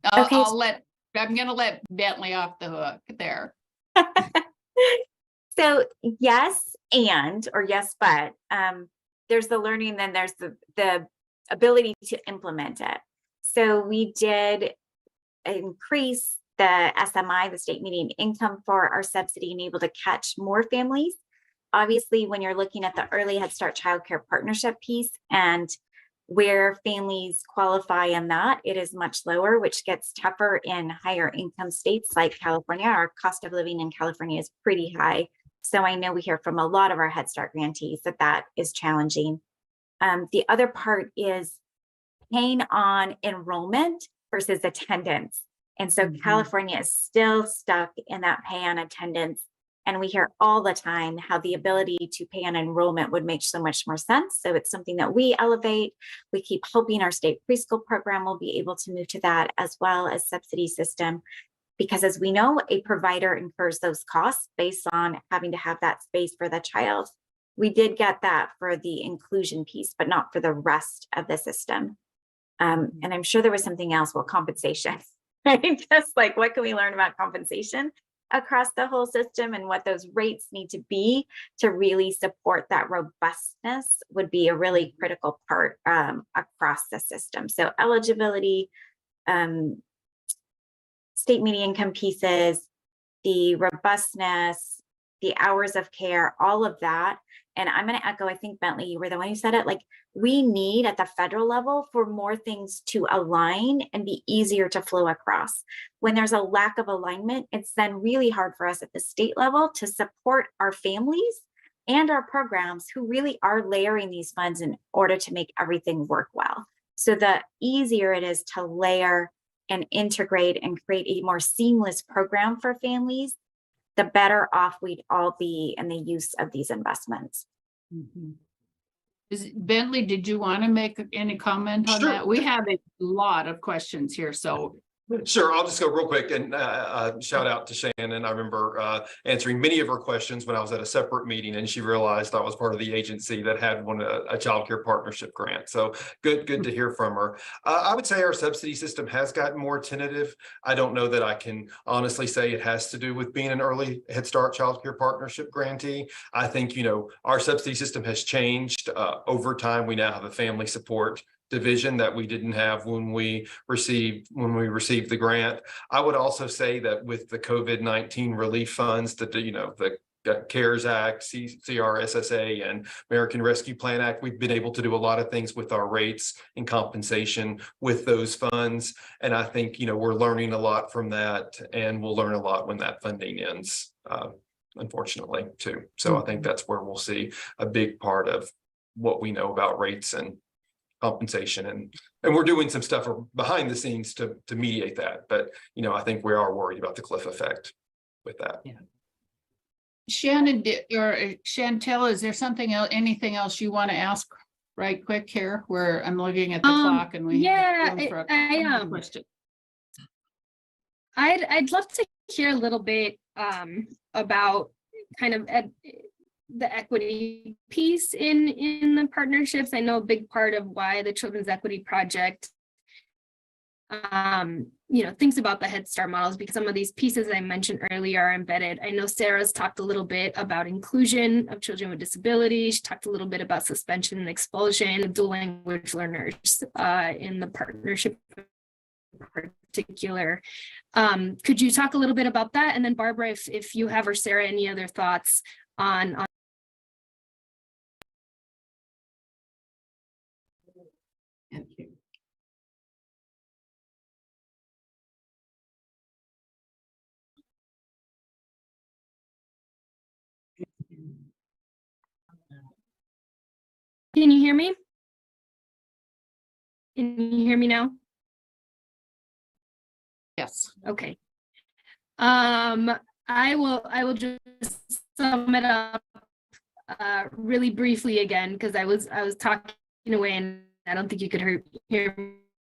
Okay. I'm going to let Bentley off the hook there. So yes, but there's the learning, then there's the ability to implement it. So we did increase the SMI, the state median income for our subsidy, and able to catch more families. Obviously, when you're looking at the Early Head Start Childcare Partnership piece and where families qualify in that, it is much lower, which gets tougher in higher income states like California. Our cost of living in California is pretty high. So I know we hear from a lot of our Head Start grantees that is challenging. The other part is paying on enrollment versus attendance. And so California is still stuck in that pay on attendance. And we hear all the time how the ability to pay on enrollment would make so much more sense. So it's something that we elevate. We keep hoping our state preschool program will be able to move to that, as well as subsidy system. Because as we know, a provider incurs those costs based on having to have that space for the child. We did get that for the inclusion piece, but not for the rest of the system. And I'm sure there was something else, well, compensation, right? Just like, what can we learn about compensation across the whole system, and what those rates need to be to really support that robustness would be a really critical part across the system. So eligibility, state median income pieces, the robustness, the hours of care, all of that. And I'm going to echo, I think, Bentley, you were the one who said it, like, we need at the federal level for more things to align and be easier to flow across. When there's a lack of alignment, it's then really hard for us at the state level to support our families and our programs who really are layering these funds in order to make everything work well. So the easier it is to layer and integrate and create a more seamless program for families, the better off we'd all be in the use of these investments. Bentley, did you want to make any comment on that? We have a lot of questions here, so. Sure, I'll just go real quick and shout out to Shannon. I remember answering many of her questions when I was at a separate meeting, and she realized I was part of the agency that had won a child care partnership grant. So good to hear from her. I would say our subsidy system has gotten more tentative. I don't know that I can honestly say it has to do with being an early Head Start child care partnership grantee. I think, you know, our subsidy system has changed over time. We now have a family support division that we didn't have when we received the grant. I would also say that with the COVID-19 relief funds, that the CARES Act, CRSSA, and American Rescue Plan Act, we've been able to do a lot of things with our rates and compensation with those funds. And I think, we're learning a lot from that, and we'll learn a lot when that funding ends, unfortunately, too. So I think that's where we'll see a big part of what we know about rates and compensation, and we're doing some stuff behind the scenes to mediate that. But I think we are worried about the cliff effect with that. Yeah. Shannon or Chantel, is there something else, anything else you want to ask right quick here? Where I'm looking at the clock and we have room for a question. I'd love to hear a little bit about kind of the equity piece in the partnerships. I know a big part of why the Children's Equity Project thinks about the Head Start models, because some of these pieces I mentioned earlier are embedded. I know Sarah's talked a little bit about inclusion of children with disabilities. She talked a little bit about suspension and expulsion of dual language learners in the partnership in particular. Could you talk a little bit about that? And then Barbara, if you have, or Sarah, any other thoughts on Thank you. Can you hear me? Can you hear me now? Yes. Okay. I will just sum it up really briefly again, because I was talking away and I don't think you could hear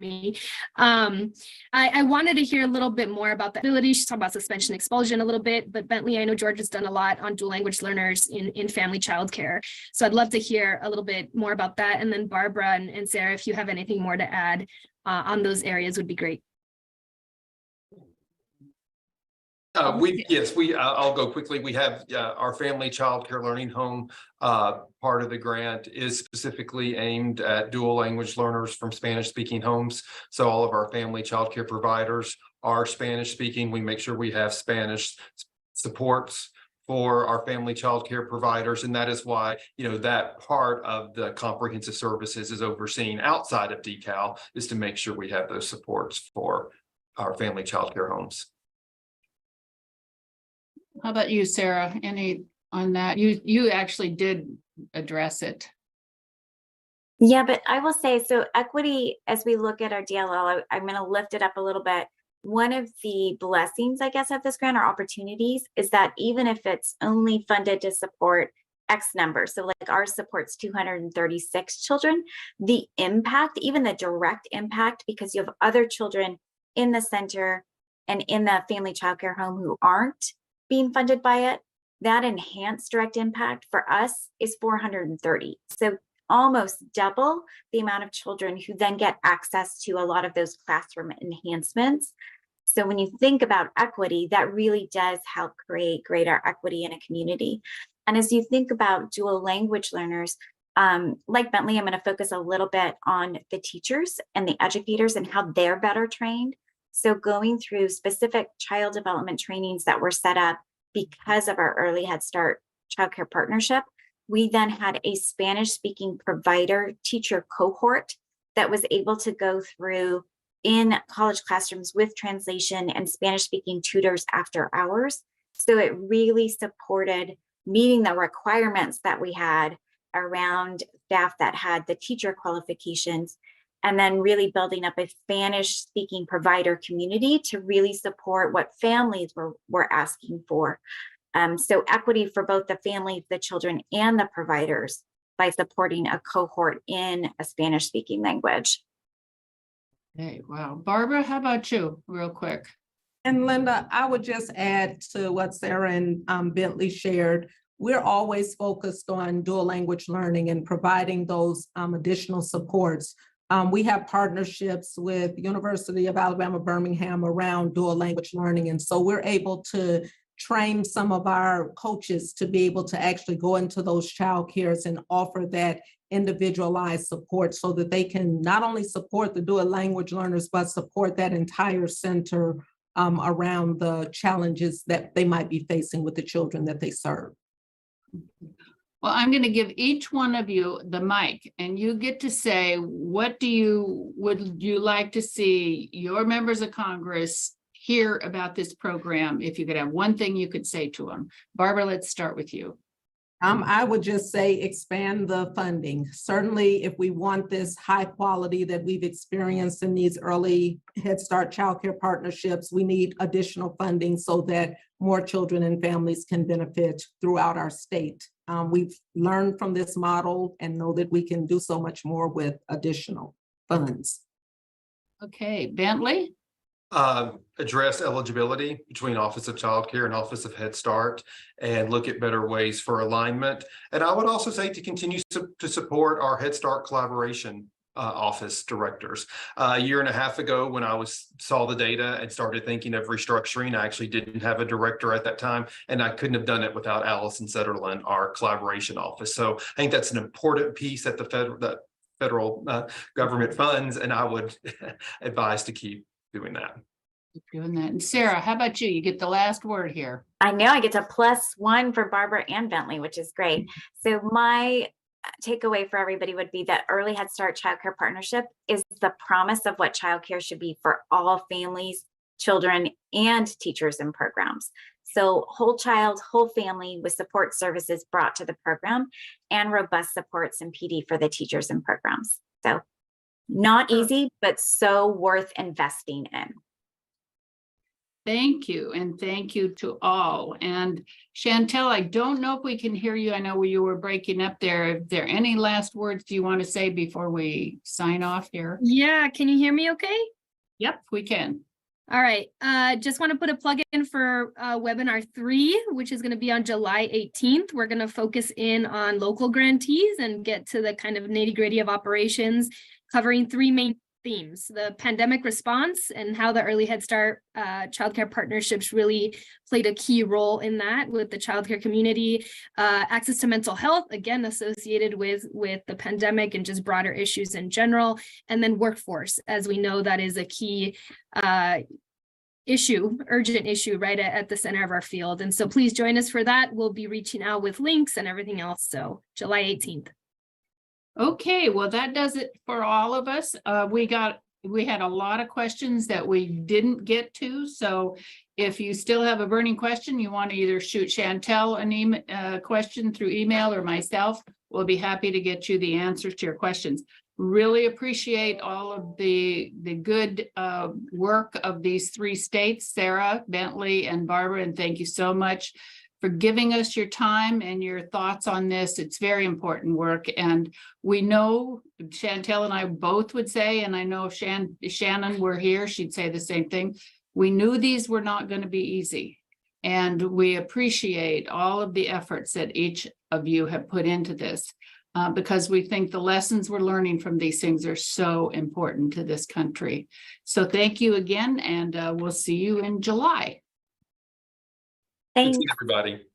me. I wanted to hear a little bit more about the ability. She's talking about suspension expulsion a little bit, but Bentley, I know George has done a lot on dual language learners in family childcare. So I'd love to hear a little bit more about that. And then Barbara and Sarah, if you have anything more to add on those areas, would be great. I'll go quickly. We have our family child care learning home. Part of the grant is specifically aimed at dual language learners from Spanish speaking homes. So all of our family child care providers are Spanish speaking. We make sure we have Spanish supports for our family child care providers. And that is why, that part of the comprehensive services is overseen outside of DCAL, is to make sure we have those supports for our family child care homes. How about you, Sarah? Any on that? You actually did address it. Yeah, but I will say, so equity, as we look at our DLL, I'm going to lift it up a little bit. One of the blessings, I guess, of this grant or opportunities is that even if it's only funded to support X number, so like our support's 236 children, the impact, even the direct impact, because you have other children in the center and in the family childcare home who aren't being funded by it, that enhanced direct impact for us is 430. So almost double the amount of children who then get access to a lot of those classroom enhancements. So when you think about equity, that really does help create greater equity in a community. And as you think about dual language learners, like Bentley, I'm going to focus a little bit on the teachers and the educators and how they're better trained. So going through specific child development trainings that were set up because of our Early Head Start childcare partnership, we then had a Spanish-speaking provider teacher cohort that was able to go through in college classrooms with translation and Spanish-speaking tutors after hours. So it really supported meeting the requirements that we had around staff that had the teacher qualifications, and then really building up a Spanish-speaking provider community to really support what families were asking for. So equity for both the families, the children, and the providers by supporting a cohort in a Spanish-speaking language. Hey, wow. Barbara, how about you, real quick? And Linda, I would just add to what Sarah and Bentley shared. We're always focused on dual language learning and providing those additional supports. We have partnerships with University of Alabama, Birmingham around dual language learning. And so we're able to train some of our coaches to be able to actually go into those child cares and offer that individualized support so that they can not only support the dual language learners, but support that entire center around the challenges that they might be facing with the children that they serve. Well, I'm going to give each one of you the mic, and you get to say, would you like to see your members of Congress hear about this program? If you could have one thing you could say to them. Barbara, let's start with you. I would just say expand the funding. Certainly, if we want this high quality that we've experienced in these early Head Start childcare partnerships, we need additional funding so that more children and families can benefit throughout our state. We've learned from this model and know that we can do so much more with additional funds. Okay, Bentley? Address eligibility between Office of Child Care and Office of Head Start and look at better ways for alignment. And I would also say to continue to support our Head Start collaboration office directors. A year and a half ago, when I saw the data and started thinking of restructuring, I actually didn't have a director at that time, and I couldn't have done it without Allison Sutherland, our collaboration office. So I think that's an important piece that the federal government funds, and I would advise to keep doing that. Doing that. And Sarah, how about you? You get the last word here. I know I get to +1 for Barbara and Bentley, which is great. So my takeaway for everybody would be that Early Head Start childcare partnership is the promise of what childcare should be for all families, children, and teachers and programs. So whole child, whole family with support services brought to the program and robust supports and PD for the teachers and programs. So not easy, but so worth investing in. Thank you. And thank you to all. And Chantel, I don't know if we can hear you. I know you were breaking up there. If there are any last words do you want to say before we sign off here? Yeah, can you hear me okay? Yep, we can. All right, just want to put a plug in for webinar 3, which is going to be on July 18th. We're going to focus in on local grantees and get to the kind of nitty-gritty of operations, covering 3 main themes: the pandemic response and how the Early Head Start childcare partnerships really played a key role in that with the childcare community, access to mental health, again, associated with the pandemic and just broader issues in general, and then workforce, as we know that is a key urgent issue right at the center of our field. And so please join us for that. We'll be reaching out with links and everything else. So July 18th. Okay, well, that does it for all of us. We had a lot of questions that we didn't get to. So if you still have a burning question, you want to either shoot Chantel an question through email or myself, we'll be happy to get you the answers to your questions. Really appreciate all of the good work of these 3 states, Sarah, Bentley, and Barbara, and thank you so much for giving us your time and your thoughts on this. It's very important work. And we know, Chantel and I both would say, and I know if Shannon were here, she'd say the same thing. We knew these were not going to be easy. And we appreciate all of the efforts that each of you have put into this, because we think the lessons we're learning from these things are so important to this country. So thank you again, and we'll see you in July. Good Thanks. seeing everybody.